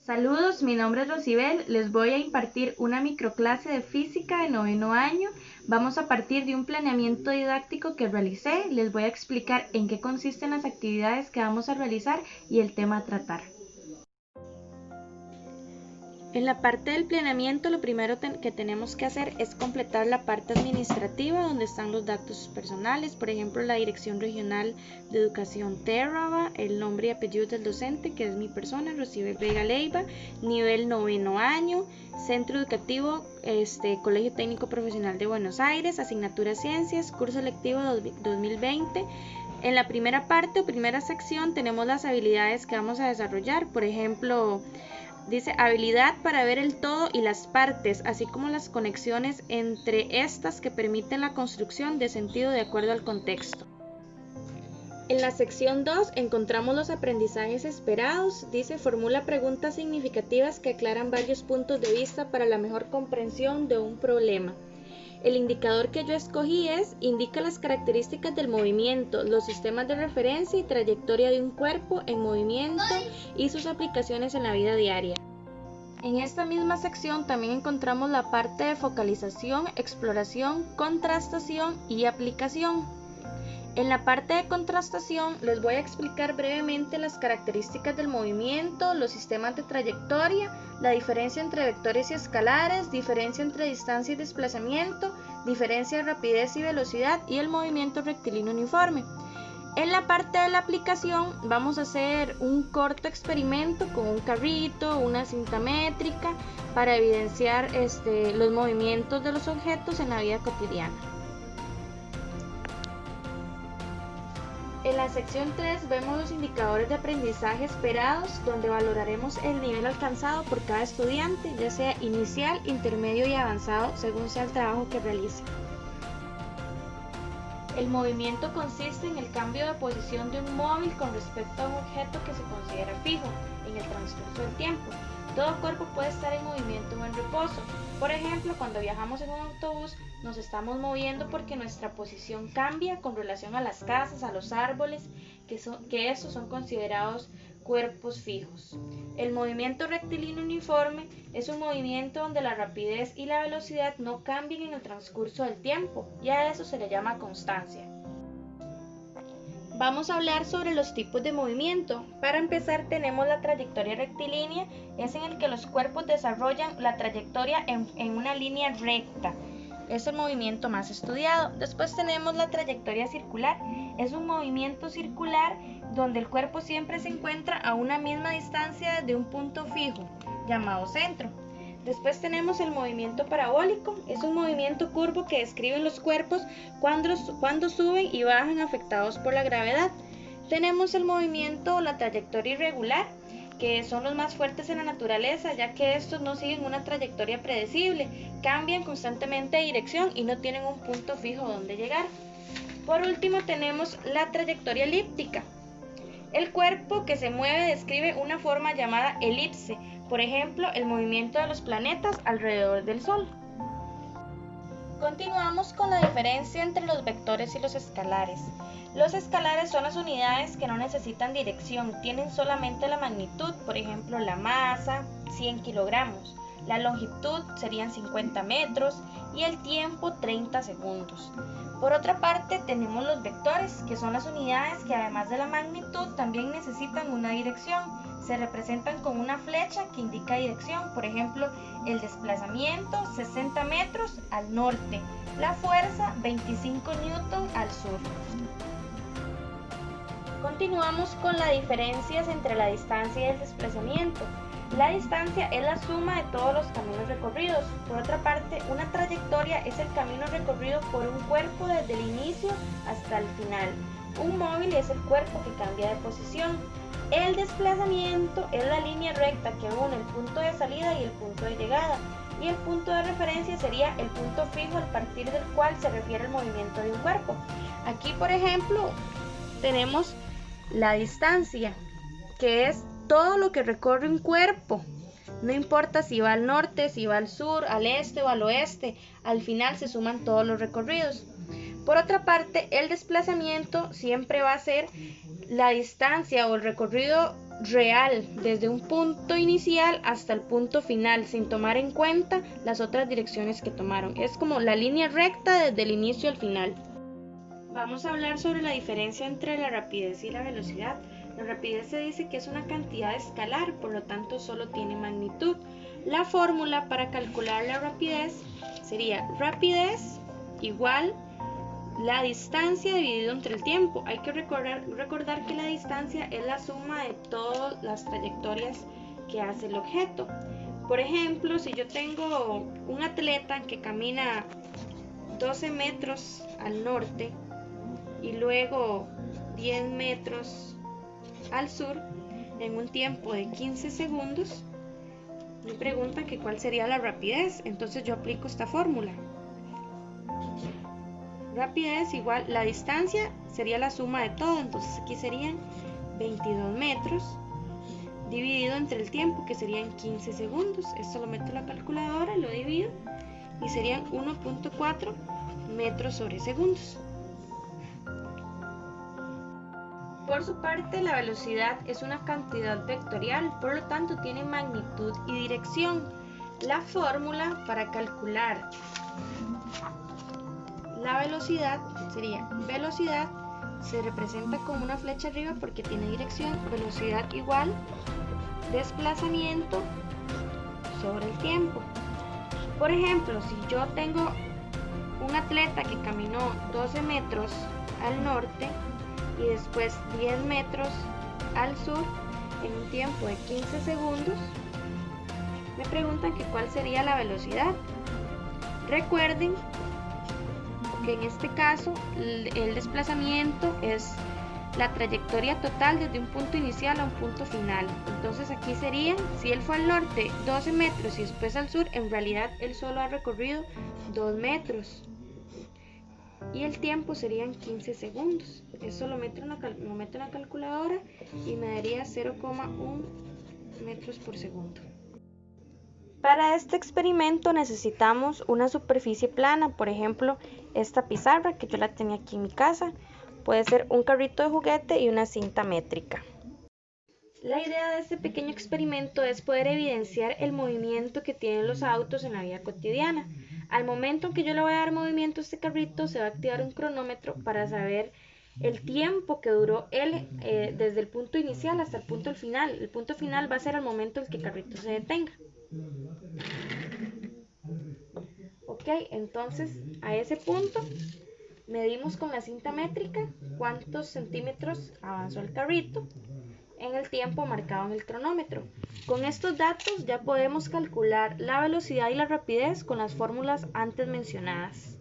Saludos, mi nombre es Rosibel, les voy a impartir una microclase de física de noveno año. Vamos a partir de un planeamiento didáctico que realicé, les voy a explicar en qué consisten las actividades que vamos a realizar y el tema a tratar. En la parte del planeamiento lo primero que tenemos que hacer es completar la parte administrativa donde están los datos personales, por ejemplo la Dirección Regional de Educación Térraba, el nombre y apellido del docente que es mi persona, Rosibel Vega Leiva, nivel noveno año, Centro Educativo Colegio Técnico Profesional de Buenos Aires, asignatura Ciencias, curso lectivo 2020. En la primera parte o primera sección tenemos las habilidades que vamos a desarrollar, por ejemplo, dice habilidad para ver el todo y las partes, así como las conexiones entre estas que permiten la construcción de sentido de acuerdo al contexto. En la sección 2 encontramos los aprendizajes esperados, dice formula preguntas significativas que aclaran varios puntos de vista para la mejor comprensión de un problema. El indicador que yo escogí indica las características del movimiento, los sistemas de referencia y trayectoria de un cuerpo en movimiento y sus aplicaciones en la vida diaria. En esta misma sección también encontramos la parte de focalización, exploración, contrastación y aplicación. En la parte de contrastación les voy a explicar brevemente las características del movimiento, los sistemas de trayectoria, la diferencia entre vectores y escalares, diferencia entre distancia y desplazamiento, diferencia de rapidez y velocidad y el movimiento rectilíneo uniforme. En la parte de la aplicación vamos a hacer un corto experimento con un carrito, una cinta métrica para evidenciar los movimientos de los objetos en la vida cotidiana. En la sección 3 vemos los indicadores de aprendizaje esperados, donde valoraremos el nivel alcanzado por cada estudiante, ya sea inicial, intermedio y avanzado, según sea el trabajo que realice. El movimiento consiste en el cambio de posición de un móvil con respecto a un objeto que se considera fijo en el transcurso del tiempo. Todo cuerpo puede estar en movimiento o en reposo. Por ejemplo, cuando viajamos en un autobús, nos estamos moviendo porque nuestra posición cambia con relación a las casas, a los árboles, que esos son considerados cuerpos fijos. El movimiento rectilíneo uniforme es un movimiento donde la rapidez y la velocidad no cambian en el transcurso del tiempo, y a eso se le llama constancia. Vamos a hablar sobre los tipos de movimiento. Para empezar tenemos la trayectoria rectilínea, es en el que los cuerpos desarrollan la trayectoria en una línea recta. Es el movimiento más estudiado. Después tenemos la trayectoria circular, es un movimiento circular donde el cuerpo siempre se encuentra a una misma distancia de un punto fijo, llamado centro. Después tenemos el movimiento parabólico, es un movimiento curvo que describe los cuerpos cuando suben y bajan afectados por la gravedad. Tenemos el movimiento o la trayectoria irregular, que son los más fuertes en la naturaleza, ya que estos no siguen una trayectoria predecible, cambian constantemente de dirección y no tienen un punto fijo donde llegar. Por último tenemos la trayectoria elíptica. El cuerpo que se mueve describe una forma llamada elipse, por ejemplo, el movimiento de los planetas alrededor del Sol. Continuamos con la diferencia entre los vectores y los escalares. Los escalares son las unidades que no necesitan dirección, tienen solamente la magnitud, por ejemplo, la masa, 100 kilogramos. La longitud serían 50 metros y el tiempo 30 segundos. Por otra parte tenemos los vectores, que son las unidades que además de la magnitud también necesitan una dirección. Se representan con una flecha que indica dirección, por ejemplo el desplazamiento 60 metros al norte, la fuerza 25 newton al sur. Continuamos con las diferencias entre la distancia y el desplazamiento. La distancia es la suma de todos los caminos recorridos. Por otra parte, una trayectoria es el camino recorrido por un cuerpo desde el inicio hasta el final. Un móvil es el cuerpo que cambia de posición. El desplazamiento es la línea recta que une el punto de salida y el punto de llegada. Y el punto de referencia sería el punto fijo a partir del cual se refiere el movimiento de un cuerpo. Aquí, por ejemplo, tenemos la distancia, que es todo lo que recorre un cuerpo, no importa si va al norte, si va al sur, al este o al oeste, al final se suman todos los recorridos. Por otra parte, el desplazamiento siempre va a ser la distancia o el recorrido real desde un punto inicial hasta el punto final, sin tomar en cuenta las otras direcciones que tomaron. Es como la línea recta desde el inicio al final. Vamos a hablar sobre la diferencia entre la rapidez y la velocidad. La rapidez se dice que es una cantidad escalar, por lo tanto solo tiene magnitud. La fórmula para calcular la rapidez sería rapidez igual la distancia dividido entre el tiempo. Hay que recordar que la distancia es la suma de todas las trayectorias que hace el objeto. Por ejemplo, si yo tengo un atleta que camina 12 metros al norte y luego 10 metros al sur en un tiempo de 15 segundos, me preguntan que cuál sería la rapidez. Entonces yo aplico esta fórmula. Rapidez igual, la distancia sería la suma de todo, entonces aquí serían 22 metros dividido entre el tiempo, que serían 15 segundos. Esto lo meto en la calculadora, lo divido y serían 1.4 metros sobre segundos. Por su parte, la velocidad es una cantidad vectorial, por lo tanto tiene magnitud y dirección. La fórmula para calcular la velocidad sería velocidad, se representa con una flecha arriba porque tiene dirección, velocidad igual desplazamiento sobre el tiempo. Por ejemplo, si yo tengo un atleta que caminó 12 metros al norte y después 10 metros al sur en un tiempo de 15 segundos, me preguntan que cuál sería la velocidad. Recuerden que en este caso el desplazamiento es la trayectoria total desde un punto inicial a un punto final. Entonces aquí sería, si él fue al norte 12 metros y después al sur, en realidad él solo ha recorrido 2 metros. Y el tiempo serían 15 segundos. Eso lo meto en la calculadora y me daría 0,1 metros por segundo. Para este experimento necesitamos una superficie plana, por ejemplo, esta pizarra que yo la tenía aquí en mi casa. Puede ser un carrito de juguete y una cinta métrica. La idea de este pequeño experimento es poder evidenciar el movimiento que tienen los autos en la vida cotidiana. Al momento en que yo le voy a dar movimiento a este carrito, se va a activar un cronómetro para saber el tiempo que duró él desde el punto inicial hasta el punto final. El punto final va a ser el momento en que el carrito se detenga. Ok, entonces a ese punto medimos con la cinta métrica cuántos centímetros avanzó el carrito en el tiempo marcado en el cronómetro. Con estos datos ya podemos calcular la velocidad y la rapidez con las fórmulas antes mencionadas.